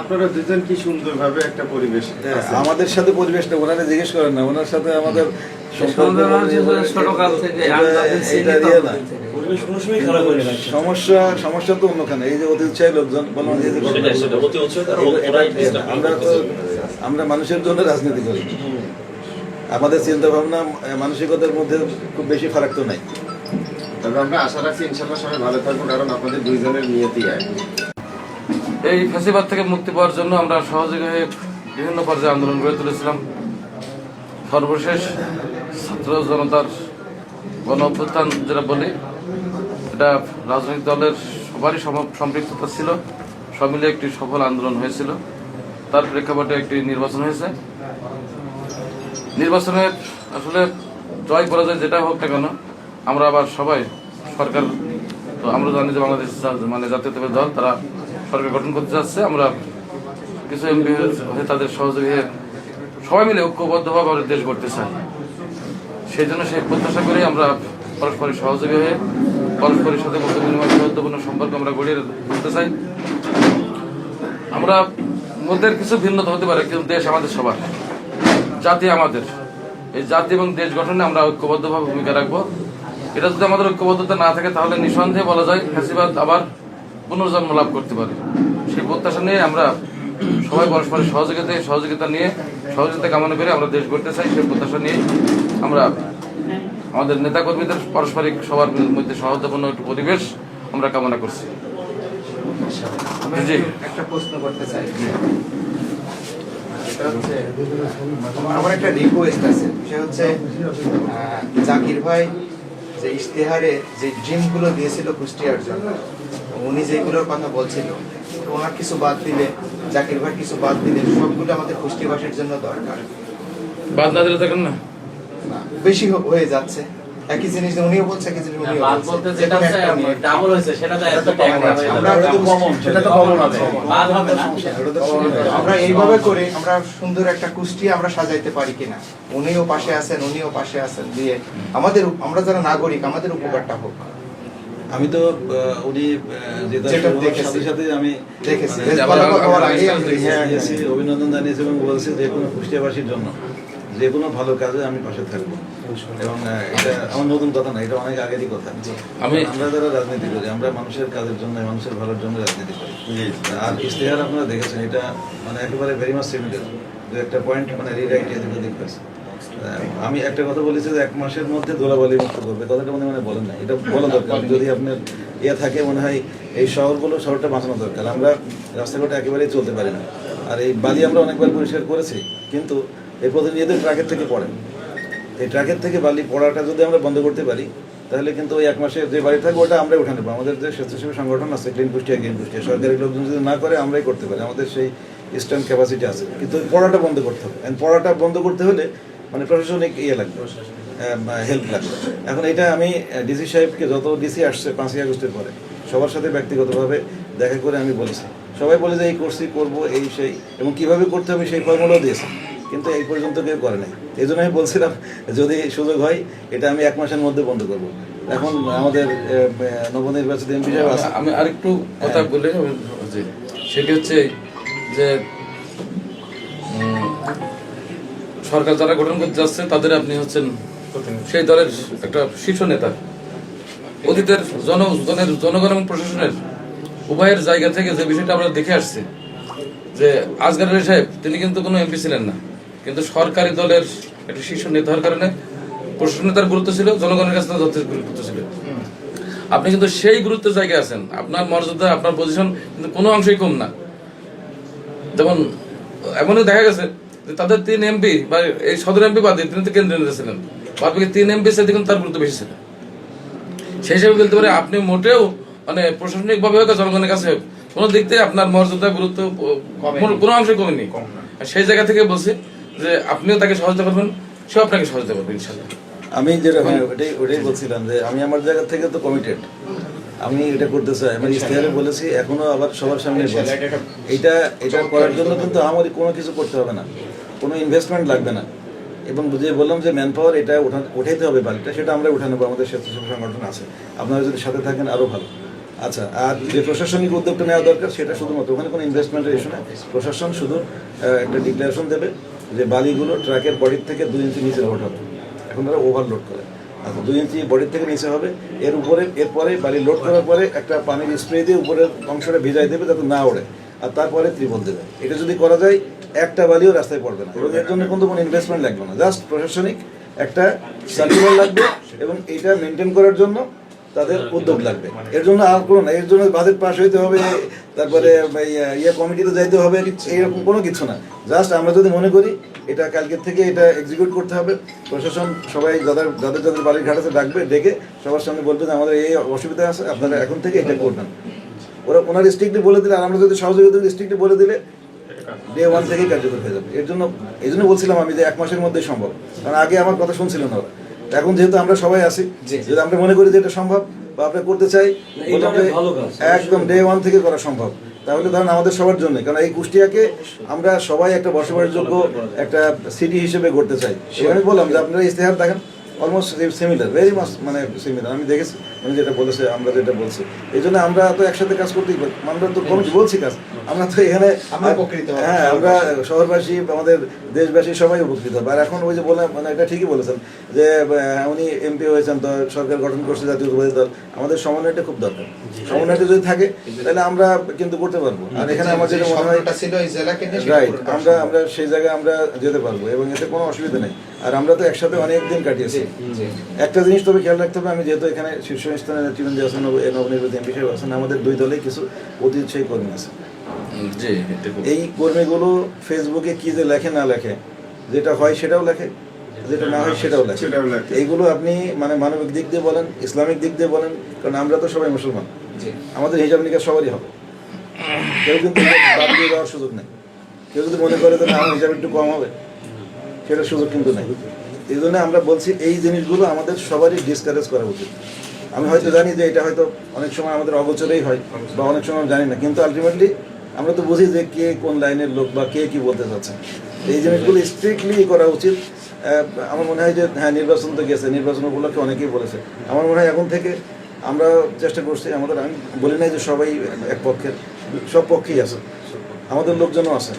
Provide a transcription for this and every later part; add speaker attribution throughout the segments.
Speaker 1: আপনারা দুজন কি সুন্দরভাবে একটা পরিবেশ
Speaker 2: আমাদের সাথে পরিবেশটা ওনারা জিজ্ঞেস করেন না, ওনার সাথে আমাদের সমস্যা তো অন্যখানে। এই যে অতি উৎসাহী লোকজন বললাম, আমরা মানুষের জন্য রাজনীতি করি, আমাদের চিন্তা ভাবনা মানসিকতার মধ্যে খুব বেশি ফারাক তো নাই।
Speaker 1: তবে আমরা আশা রাখছি ইনশাআল্লাহ সবাই ভালো থাকবো, কারণ আপনাদের দুইজনের নিয়তি এক।
Speaker 3: এই ফ্যাসিবাদ থেকে মুক্তি পাওয়ার জন্য আমরা সহযোগী হয়ে বিভিন্ন পর্যায়ে আন্দোলন গড়ে তুলেছিলাম। সর্বশেষ ছাত্র জনতার গণ অভ্যুত্থান যেটা বলি, এটা রাজনৈতিক দলের সবারই সম্পৃক্ততা ছিল, সব মিলে একটি সফল আন্দোলন হয়েছিল। তার প্রেক্ষাপটে একটি নির্বাচন হয়েছে। নির্বাচনে আসলে জয় পরাজয় যেটা হোক না কেন, আমরা আবার সবাই সরকার, তো আমরা জানি যে বাংলাদেশ জাতীয়তাবাদী দল তারা সরকার গঠন করতে যাচ্ছে। আমরা কিছু এমপি হয়ে তাদের সহযোগী হয়ে সবাই মিলে ঐক্যবদ্ধভাবে আমাদের দেশ গড়তে চাই। সেই জন্য সেই প্রত্যাশা করে আমরা পারস্পরিক সহযোগী হয়ে পারস্পরিক সাথে মত বিনিময় গুরুত্বপূর্ণ সম্পর্ক আমরা গড়িয়ে তুলতে চাই। আমরা মধ্যে কিছু ভিন্নতা হতে পারে, কিন্তু দেশ আমাদের সবার, জাতি আমাদের। এই জাতি এবং দেশ গঠনে আমরা ঐক্যবদ্ধভাবে ভূমিকা রাখবো। এটা যদি আমাদের ঐক্যবদ্ধতা না থাকে, তাহলে নিঃসন্দেহে বলা যায় ফ্যাসিবাদ আবার পুনর্জন্ম লাভ করতে পারে। সেই প্রত্যাশা নিয়ে আমরা সবাই পরস্পরের সহযোগিতা নিয়ে সহযোগিতা কামনা করে আমরা দেশ গড়তে চাই। সেই প্রত্যাশা নিয়ে আমরা আমাদের নেতাকর্মীদের পারস্পরিক সবার মধ্যে সহযোগিতাপূর্ণ একটি পরিবেশ আমরা কামনা করছি। জি,
Speaker 4: একটা প্রশ্ন করতে চাই। আমার একটা রিকোয়েস্ট আছে, বিষয় হচ্ছে জাকির ভাই যে ইশতেহারে যে ড্রিমগুলো দিয়েছিল কুষ্টিয়ার জন্য, উনি যেগুলোর কথা বলছিল, ওনার কিছু বাদ দিলে, জাকির ভাই কিছু বাদ দিলে, সবগুলো আমাদের কুষ্টিয়াবাসীর জন্য দরকার।
Speaker 3: বাদ না দিলে দেখেন না
Speaker 4: বেশি হয়ে যাচ্ছে। একই জিনিস উনিও বলছে, একই জিনিস উনিও বলছে, যেটা ডাবল হয়েছে সেটা তো এত কম আছে, আমরা তো কমন, সেটা তো কমন আছে, বাদ হবে না। আমরা এইভাবে করে আমরা সুন্দর একটা কুষ্টিয়া আমরা সাজাইতে পারি কিনা, উনিও পাশে আছেন, উনিও পাশে আছেন, দিয়ে আমাদের, আমরা যারা নাগরিক, আমাদের উপকারটা হোক।
Speaker 2: আমি তো উনি সাথে সাথে আমি
Speaker 4: দেখেছি,
Speaker 2: অভিনন্দন জানিয়েছি এবং বলছি যে কোনো কুষ্টিয়াবাসীর জন্য যে কোনো ভালো কাজে আমি পাশে থাকবো। এবং এটা আমার নতুন কথা না, এটা অনেক আগেরই কথা। আমরা যারা রাজনীতি করি, আমরা মানুষের কাজের জন্য, মানুষের ভালোর জন্য রাজনীতি করি। আর ইশতেহার আপনারা দেখেছেন, এটা একেবারে ভেরি মাচ সিমিলার, যে একটা পয়েন্ট রিরাইট এদিক ওদিক হয়েছে। আমি একটা কথা বলেছি যে 1 মাসের মধ্যে ধুলাবালি মুক্ত করবে, কথাটা মনে বলেন না, এটা বলা দরকার। যদি আপনার থাকে মনে হয় এই শহরটা বাঁচানো দরকার। আমরা রাস্তাঘাটে একেবারেই চলতে পারি না। আর এই বালি আমরা অনেকবার পরিষ্কার করেছি, কিন্তু এই প্রতিনিয়ত ট্রাকের থেকে পড়ে। এই ট্রাকের থেকে বালি পড়াটা যদি আমরা বন্ধ করতে পারি, তাহলে কিন্তু ওই 1 মাসে যে বাড়ি থাকবে ওটা আমরাই উঠে নেবো। আমাদের যে স্বেচ্ছাসেবী সংগঠন আছে, ক্লিন কুষ্টিয়া, গ্রিন কুষ্টিয়া, সরকারি লোকজন যদি না করে আমরাই করতে পারি, আমাদের সেই স্ট্যান্ড ক্যাপাসিটি আছে। কিন্তু পড়াটা বন্ধ করতে হবে। পড়াটা বন্ধ করতে হলে প্রশাসনিক লাগবে, হেল্প লাগবে। এখন এটা আমি ডিসি সাহেবকে, যত ডিসি আসছে 5ই আগস্টের পরে, সবার সাথে ব্যক্তিগতভাবে দেখা করে আমি বলেছি। সবাই বলে যে এই করছি, করবো, এই সেই, এবং কিভাবে করতে হবে সেই ফর্মুলাও দিয়েছে, কিন্তু এই পর্যন্ত কেউ করে নাই। এই জন্য আমি বলছিলাম যদি সুযোগ হয় এটা আমি 1 মাসের মধ্যে বন্ধ করবো। এখন আমাদের নবনির্বাচিত এমপি সাহেব আছে।
Speaker 3: আমি আরেকটু কথা বলে, সেটি হচ্ছে যে সরকার যারা গঠন করতে যাচ্ছে তাদের আপনি হচ্ছেন সেই দলের একটা শীর্ষ নেতা। অতীতের জনগণ এবং প্রশাসনের উভয়ের জায়গা থেকে যে বিষয়টা আমরা দেখে আসছি, যে আসগর আলী সাহেব তিনি কিন্তু কোনো এমপি ছিলেন না, কিন্তু সরকারি দলের একটা শীর্ষ নেতা হওয়ার কারণে প্রশাসনের তার গুরুত্ব ছিল, জনগণের কাছে তার যথেষ্ট গুরুত্ব ছিল। আপনি কিন্তু সেই গুরুত্বের জায়গায় আছেন, আপনার মর্যাদা, আপনার পজিশন কিন্তু কোনো অংশই কম না। যেমন এমনই দেখা গেছে যে তাদের 3 এমপি বা এই সদর এমপি বাদে, তিনি তো কেন্দ্রীয় নেতা ছিলেন, বাকি 3 এমপি সাথে কিন্তু তার গুরুত্ব বেশি ছিল। সেই হিসেবে বলতে পারে আপনি মোটেও প্রশাসনিক ভাবে হোক, জনগণের কাছে হোক, কোনো দিক থেকে আপনার মর্যাদা, গুরুত্ব কোনো অংশে কমেনি। সেই জায়গা থেকে বলছি যে আপনিও তাকে সহযোগিতা করবেন, সে আপনাকে সহযোগিতা করবেন ইনশাল্লাহ।
Speaker 2: আমি যেটা ওটাই বলছিলাম যে আমি আমার জায়গা থেকে তো কমিটেড, আমি এটা করতে চাই। আমি ইশতেহারে বলেছি, এখনো আবার সবার সামনে বলছি, এটা করার জন্য কিন্তু আমার কোনো কিছু করতে হবে না, কোনো ইনভেস্টমেন্ট লাগবে না। এবং যে বললাম যে ম্যান পাওয়ার এটা উঠাইতে হবে বালিটা, সেটা আমরা উঠে নেবো, আমাদের স্বেচ্ছাসেবী সংগঠন আছে। আপনারা যদি সাথে থাকেন আরও ভালো। আচ্ছা, আর যে প্রশাসনিক উদ্যোগটা নেওয়া দরকার সেটা শুধুমাত্র ওখানে কোনো ইনভেস্টমেন্টের ইস্যু না, প্রশাসন শুধু একটা ডিক্লারেশন দেবে যে বালিগুলো ট্রাকের বডির থেকে 2 ইঞ্চি নিচে লোড হবে। এখন তারা ওভারলোড করে, আচ্ছা 2 ইঞ্চি বডির থেকে নিচে হবে, এরপরে বালি লোড করার পরে একটা পানির স্প্রে দিয়ে উপরের অংশটা ভিজাই দেবে যাতে না ওড়ে, আর তারপরে ত্রিপল দেবে। এটা যদি করা যায় একটা বালিও রাস্তায় পড়বে না, এবং এর জন্য কিন্তু কোনো ইনভেস্টমেন্ট লাগবে না, জাস্ট প্রশাসনিক একটা সার্কুলার লাগবে এবং এটা মেনটেন করার জন্য তাদের উদ্যোগ লাগবে। এর জন্য আর কোনো না, এর জন্য বাজেট পাস হইতে হবে, তারপরে কমিটিতে যাইতে হবে, এইরকম কোনো কিছু না। জাস্ট আমরা যদি মনে করি এটা কালকের থেকে এটা এক্সিকিউট করতে হবে, প্রশাসন সবাই যাদের বাড়ির ঘাট আছে ডাকবে, ডেকে সবার সামনে বলবে যে আমাদের এই অসুবিধা আছে, আপনারা এখন থেকে এটা করবেন। ওনার স্ট্রিক্টলি বলে দিলে, আর আমরা যদি সহযোগিতা স্ট্রিক্টলি বলে দিলে ডে 1 থেকেই কার্যকর হয়ে যাবে। এই জন্য বলছিলাম আমি যে 1 মাসের মধ্যে সম্ভব, কারণ আগে আমার কথা শুনছিলেন ওরা। এখন যেহেতু আমরা সবাই আছি, যদি আমরা মনে করি যে এটা সম্ভব বা আমরা করতে চাই, একদম ডে 1 থেকে করা সম্ভব, তাহলে ধরেন আমাদের সবার জন্য, কারণ এই কুষ্টিয়াকে আমরা সবাই একটা বসবাসযোগ্য একটা সিটি হিসেবে করতে চাই। আমি বললাম যে আপনারা ইস্তেহার দেখেন, অলমোস্ট সিমিলার, ভেরি মাচ মানে সিমিলার। আমি দেখেছি উনি যেটা বলেছে, আমরা যেটা বলছি, এই জন্য আমরা তো একসাথে কাজ করতেই পারি। আমরা তো কমিটি বলছি কাজ, আমরা তো এখানে হ্যাঁ আমরা শহরবাসী, আমাদের দেশবাসী সবাই উপকৃত হবে। আর এখন ওই যে বললাম, মানে এটা ঠিকই বলেছেন যে উনি এমপি হয়েছেন, তো সরকার গঠন করছে জাতীয়তাবাদী দল, আমাদের সমন্বয়টা খুব দরকার। সমন্বয়টা যদি থাকে তাহলে আমরা কিন্তু করতে পারবো। আর এখানে আমার যেটা মনে হয় রাইট, আমরা সেই জায়গায় আমরা যেতে পারবো এবং এতে কোনো অসুবিধা নেই। আর আমরা তো একসাথে অনেক দিন কাটিয়েছি। একটা জিনিস তবে খেয়াল রাখতে হবে, আমি যেহেতু এখানে শীর্ষস্থানে নেতৃবৃন্দ আছেন, নবনির্বাচিত এমপি সাহেব আছেন, আমাদের 2 দলেই কিছু অতি উৎসাহী কর্মী আছে। এই কর্মীগুলো ফেসবুকে কি যে লেখে না লেখে, যেটা হয় সেটাও লেখে, যেটা না হয় সেটাও লেখে। এইগুলো আপনি মানে মানবিক দিক দিয়ে বলেন, ইসলামিক দিক দিয়ে বলেন, কারণ আমরা তো সবাই মুসলমান, আমাদের হিসাব নিকাশ সবারই হবে। কেউ কিন্তু বাদ দিয়ে দেওয়ার সুযোগ নেই। কেউ যদি মনে করে যে না আমার হিসাব একটু কম হবে, সেটার সুযোগ কিন্তু নেই। এই জন্য আমরা বলছি এই জিনিসগুলো আমাদের সবারই ডিসকারেজ করা উচিত। আমি হয়তো জানি যে এটা হয়তো অনেক সময় আমাদের অগোচরেই হয় বা অনেক সময় জানি না, কিন্তু আলটিমেটলি আমরা তো বুঝি যে কে কোন লাইনের লোক বা কে কি বলতে চাচ্ছে। এই জিনিসগুলো স্ট্রিক্টলি করা উচিত। আমার মনে হয় যে হ্যাঁ, নির্বাচন তো গেছে, নির্বাচন উপলক্ষে অনেকেই বলেছে। আমার মনে হয় এখন থেকে আমরা চেষ্টা করছি, আমাদের আমি বলি নাই যে সবাই এক পক্ষের, সব পক্ষেই আছে, আমাদের লোকজনও আছে,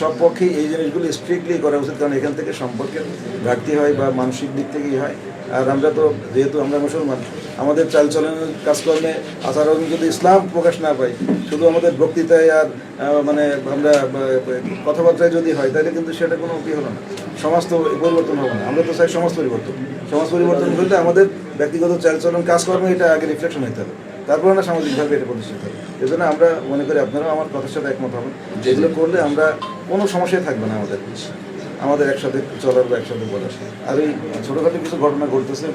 Speaker 2: সব পক্ষেই এই জিনিসগুলো স্ট্রিক্টলি করা উচিত, কারণ এখান থেকে সম্পর্কের ঘাটতি হয় বা মানসিক দিক থেকেই হয়। আর আমরা তো যেহেতু আমরা মুসলমান, আমাদের চালচলনের কাজকর্মে আচরণ যদি ইসলাম প্রকাশ না পাই, শুধু আমাদের বক্তৃতায় আর মানে আমরা কথাবার্তায় যদি হয়, তাহলে কিন্তু সেটা কোনো কি হলো না, সমাজ তো পরিবর্তন হবে না। আমরা তো চাই সমাজ পরিবর্তন হলে আমাদের ব্যক্তিগত চালচলন কাজকর্মে এটা আগে রিফ্লেকশন হতে হবে, তারপরে না সামাজিকভাবে এটা প্রতিষ্ঠিত হবে। এই জন্য আমরা মনে করি আপনারাও আমার কথার সাথে একমত হবেন, যেগুলো করলে আমরা কোনো সমস্যায় থাকবে না আমাদের একসাথে চলার বা একসাথে বলার। আর এই ছোটোখাটো কিছু ঘটনা ঘটতেছে,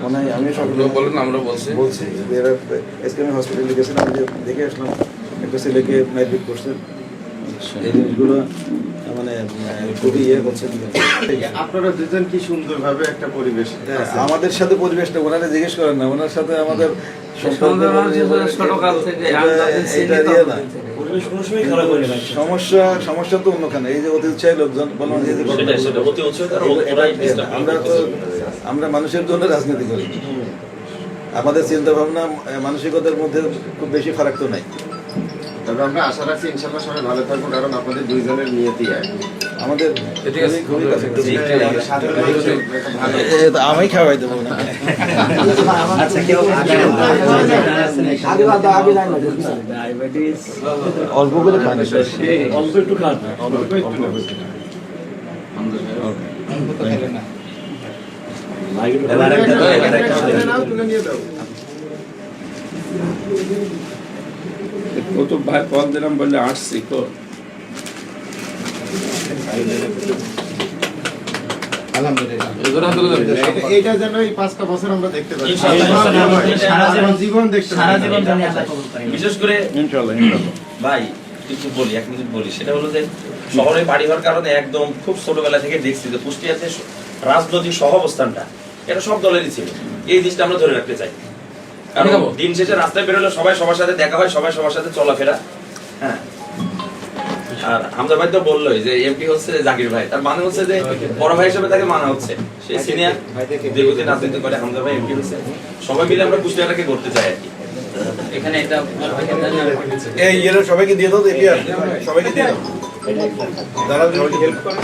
Speaker 2: মানে আমি সবগুলো
Speaker 3: বলেন, আমরা
Speaker 2: বলছি এরা এসকেএম হসপিটালে গেছিলাম, যে দেখে আসলাম একটা ছেলেকে মারপিট করছে। এই জিনিসগুলো মানে খুবই হচ্ছে।
Speaker 1: আপনারা দুজন কি সুন্দরভাবে একটা পরিবেশ,
Speaker 2: আমাদের সাথে পরিবেশটা ওনারা জিজ্ঞেস করেন না, ওনার সাথে আমাদের সমস্যা তো অন্যখানে। এই যে অতি উৎসাহী লোকজন বললাম, আমরা মানুষের জন্য রাজনীতি করি, আমাদের চিন্তা ভাবনা মানসিকতার মধ্যে খুব বেশি ফারাক তো নাই।
Speaker 1: তবে আমরা আশা রাখছি ইনশাআল্লাহ সবাই ভালো থাকবো, কারণ আপনাদের 2 জনের নিয়তি
Speaker 2: আমাদের আমি খাওয়াই দেবো না। অল্প করে খান,
Speaker 5: অল্প একটু খান,
Speaker 6: তো ভাই কল দিলাম বললে আসছি তো।
Speaker 1: এইটা যেন এই 5টা বছর আমরা দেখতে পাই, জীবন দেখতে পাই।
Speaker 7: বিশেষ করে ভাই কিছু বলি, 1 মিনিট বলি, সেটা হলো যে শহরে বাড়ি হওয়ার কারণে একদম খুব ছোটবেলা থেকে দেখছি যে কুষ্টিয়াতে রাজনৈতিক সহ অবস্থানটা এটা সব দলেরই ছিল। এই জিনিসটা আমরা ধরে রাখতে চাই, কারণ দিন শেষে রাস্তায় বেরোলে সবাই সবার সাথে দেখা হয়, সবাই সবার সাথে চলাফেরা। হ্যাঁ, আর হামজা ভাই তো বললোই যে এমপি হচ্ছে জাকির ভাই, তার মানে হচ্ছে যে বড় ভাই হিসেবে তাকে মানা হচ্ছে। সেই সিনিয়র দীর্ঘদিন রাজনীতি করে হামজা ভাই এমপি হচ্ছে, সবাই মিলে আমরা কুষ্টিয়াটাকে করতে চাই আর কি।
Speaker 5: এখানে একটা
Speaker 2: এই ইয়ের সবাইকে দিয়ে দাও, সবাইকে দিয়ে দাও, যারা সবাইকে হেল্প করে।